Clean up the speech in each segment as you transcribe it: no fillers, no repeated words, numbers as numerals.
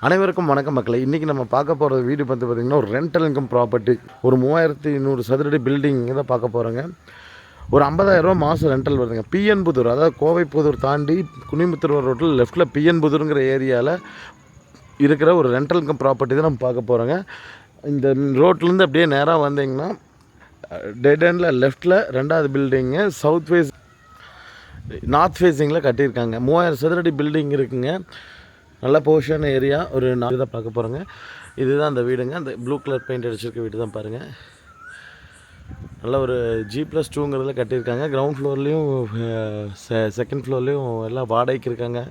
அனைவருக்கும் வணக்கம் மக்களே. இன்றைக்கி நம்ம பார்க்க போகிற வீடு பார்த்திங்கன்னா ஒரு ரெண்டல் இன்கம் ப்ராப்பர்ட்டி. ஒரு 3200 சதுரடி பில்டிங் தான் பார்க்க போகிறோங்க. ஒரு 50,000 மாதம் ரெண்டல் வருதுங்க. பிஎன் புதூர், அதாவது கோவை புதூர் தாண்டி குனிமுத்தூர் ரோட்டில் லெஃப்ட்டில் பிஎன் புதூருங்கிற ஏரியாவில் இருக்கிற ஒரு ரெண்டல் இன்கம் ப்ராப்பர்ட்டி தான் நம்ம பார்க்க போகிறோங்க. இந்த ரோட்லேருந்து அப்படியே நேராக வந்தீங்கன்னா டெட் எண்டில் லெஃப்ட்டில் 2வது பில்டிங்கு சவுத் ஃபேஸ் நார்த் ஃபேஸிங்கில் கட்டியிருக்காங்க. 3000 சதுரடி பில்டிங் இருக்குங்க. நல்ல போஷன் ஏரியா. ஒரு 4 தான் பார்க்க போகிறோங்க. இதுதான் அந்த வீடுங்க. அந்த ப்ளூ கலர் பெயிண்ட் அடிச்சிருக்க வீடு தான் பாருங்கள். நல்ல ஒரு G+2ங்கிறதுல கட்டியிருக்காங்க. கிரவுண்ட் ஃப்ளோர்லேயும் செகண்ட் ஃப்ளோர்லேயும் எல்லாம் வாடகைக்கு இருக்காங்க.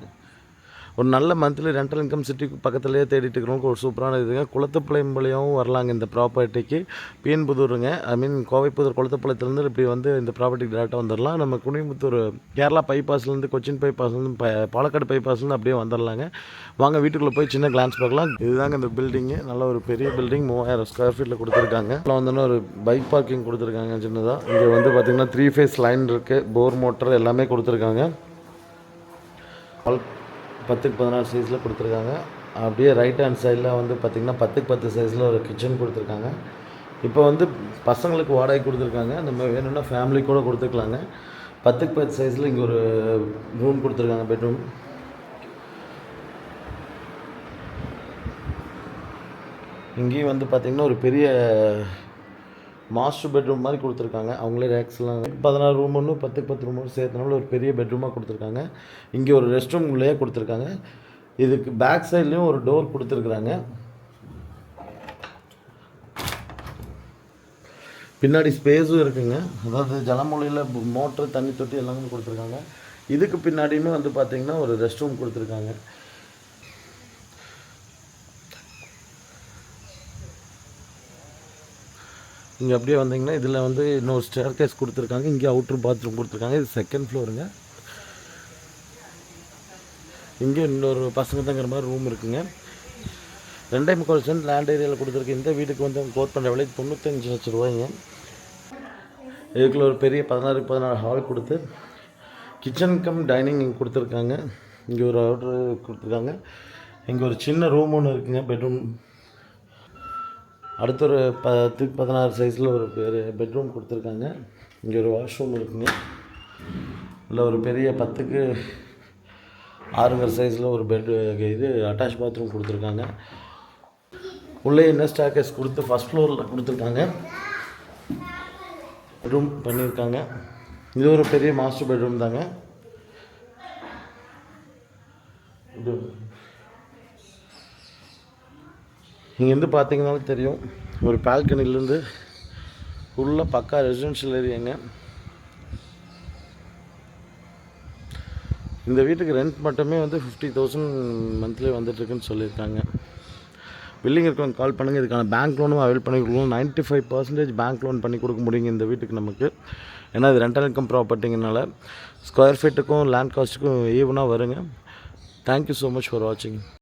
ஒரு நல்ல மந்த்லி ரெண்டல் இன்கம் சிட்டிக்கு பக்கத்துலேயே தேடிட்டு இருக்கிறவங்களுக்கு ஒரு சூப்பரான இதுங்க. குளத்துப்பாளையம் வரலாங்க இந்த ப்ராப்பர்ட்டிக்கு. பிஎன் புதூருங்க, கோவை புதூர் குளத்துப்பாளையத்துலேருந்து இப்படி வந்து இந்த ப்ராப்பர்ட்டிக்கு டேரெக்டாக வந்துடலாம். நம்ம குனிமுத்தூர் கேரளா பைபாஸ்லேருந்து, கொச்சின் பைபாஸ்லேருந்து, பாலக்காடு பைபாஸ்லேருந்து அப்படியே வந்துடலாங்க. வாங்க வீட்டுக்குள்ளே போய் சின்ன கிளான்ஸ் பார்க்கலாம். இதுதாங்க இந்த பில்டிங்கு. நல்ல ஒரு பெரிய பில்டிங், 3000 ஸ்கொயர் ஃபீட்டில் கொடுத்துருக்காங்க. அதில் வந்தோன்னா ஒரு பைக் பார்க்கிங் கொடுத்துருக்காங்க சின்னதாக. இங்கே வந்து பார்த்திங்கன்னா 3 ஃபேஸ் லைன் இருக்குது, போர் மோட்டர் எல்லாமே கொடுத்துருக்காங்க. 10x 16 சைஸில் கொடுத்துருக்காங்க. அப்படியே ரைட் ஹேண்ட் சைடில் வந்து பார்த்திங்கன்னா 10x 10 சைஸில் ஒரு கிச்சன் கொடுத்துருக்காங்க. இப்போ வந்து பசங்களுக்கு வாடகை கொடுத்துருக்காங்க. நம்ம வேணும்னா ஃபேமிலி கூட கொடுத்துக்கலாங்க. 10x 10 சைஸில் இங்கே ஒரு ரூம் கொடுத்துருக்காங்க, பெட்ரூம். இங்கேயும் வந்து பார்த்திங்கன்னா ஒரு பெரிய மாஸ்டர் பெட்ரூம் மாதிரி கொடுத்துருக்காங்க. அவங்களே ரேக்ஸ்லாம் 16 ரூம் ஒன்று 10x 10 ரூம் ஒன்று சேர்த்தனால ஒரு பெரிய பெட்ரூமாக கொடுத்துருக்காங்க. இங்கே ஒரு ரெஸ்ட் ரூம் உள்ளே கொடுத்துருக்காங்க. இதுக்கு பேக் சைட்லேயும் ஒரு டோர் கொடுத்துருக்குறாங்க. பின்னாடி ஸ்பேஸும் இருக்குங்க. அதாவது ஜலமூலையில் மோட்ரு, தண்ணி தொட்டி எல்லாமே கொடுத்துருக்காங்க. இதுக்கு பின்னாடியுமே வந்து பார்த்திங்கன்னா ஒரு ரெஸ்ட் ரூம் கொடுத்துருக்காங்க. இங்கே அப்படியே வந்தீங்கன்னா இதில் வந்து இன்னொரு ஸ்டேர் கேஸ் கொடுத்துருக்காங்க. இங்கே அவுட்ரு பாத்ரூம் கொடுத்துருக்காங்க. இது செகண்ட் ஃப்ளோருங்க. இங்கே இன்னொரு பசங்க தங்குற மாதிரி ரூம் இருக்குங்க. 2.25 சென்ட் லேண்ட் ஏரியாவில் கொடுத்துருக்கு. இந்த வீட்டுக்கு வந்து கோட் பண்ணுற விலை 95 லட்சம் ரூபாய்ங்க. இதுக்குள்ள ஒரு பெரிய 16x16 ஹால் கொடுத்து கிச்சன் கம் டைனிங் இங்கே கொடுத்துருக்காங்க. இங்கே ஒரு அவுட்ரு கொடுத்துருக்காங்க. இங்கே ஒரு சின்ன ரூம் ஒன்று இருக்குங்க, பெட்ரூம். அடுத்த ஒரு 10x 16 சைஸில் ஒரு பெட்ரூம் கொடுத்துருக்காங்க. இங்கே ஒரு வாஷ்ரூம் இருக்குங்க. இல்லை ஒரு பெரிய 10x 6 சைஸில் ஒரு இது அட்டாச் பாத்ரூம் கொடுத்துருக்காங்க. உள்ளே என்ன ஸ்டேர்கேஸ் கொடுத்து ஃபஸ்ட் ஃப்ளோரில் கொடுத்துருக்காங்க, பெட்ரூம் பண்ணியிருக்காங்க. இது ஒரு பெரிய மாஸ்டர் பெட்ரூம் தாங்க. இது இங்கேருந்து பார்த்தீங்கன்னாலும் தெரியும், ஒரு பால்கனிலேருந்து ஃபுல்லாக பக்கா ரெசிடென்ஷியல் ஏரியாங்க. இந்த வீட்டுக்கு ரெண்ட் மட்டுமே வந்து 50,000 மந்த்லி வந்துட்டுருக்குன்னு சொல்லியிருக்காங்க. பில்லிங் இருக்கவங்க கால் பண்ணுங்கள். இதுக்கான பேங்க் லோனும் அவைல் பண்ணி கொடுக்கணும். 95% பேங்க் லோன் பண்ணி கொடுக்க முடியுங்க இந்த வீட்டுக்கு நமக்கு. ஏன்னா இது ரெண்டல் இன்கம் ப்ராப்பர்ட்டிங்கனால ஸ்கொயர் ஃபீட்டுக்கும் லேண்ட் காஸ்ட்டுக்கும் ஈவனாக வருங்க. தேங்க்யூ ஸோ மச் ஃபார் வாட்சிங்.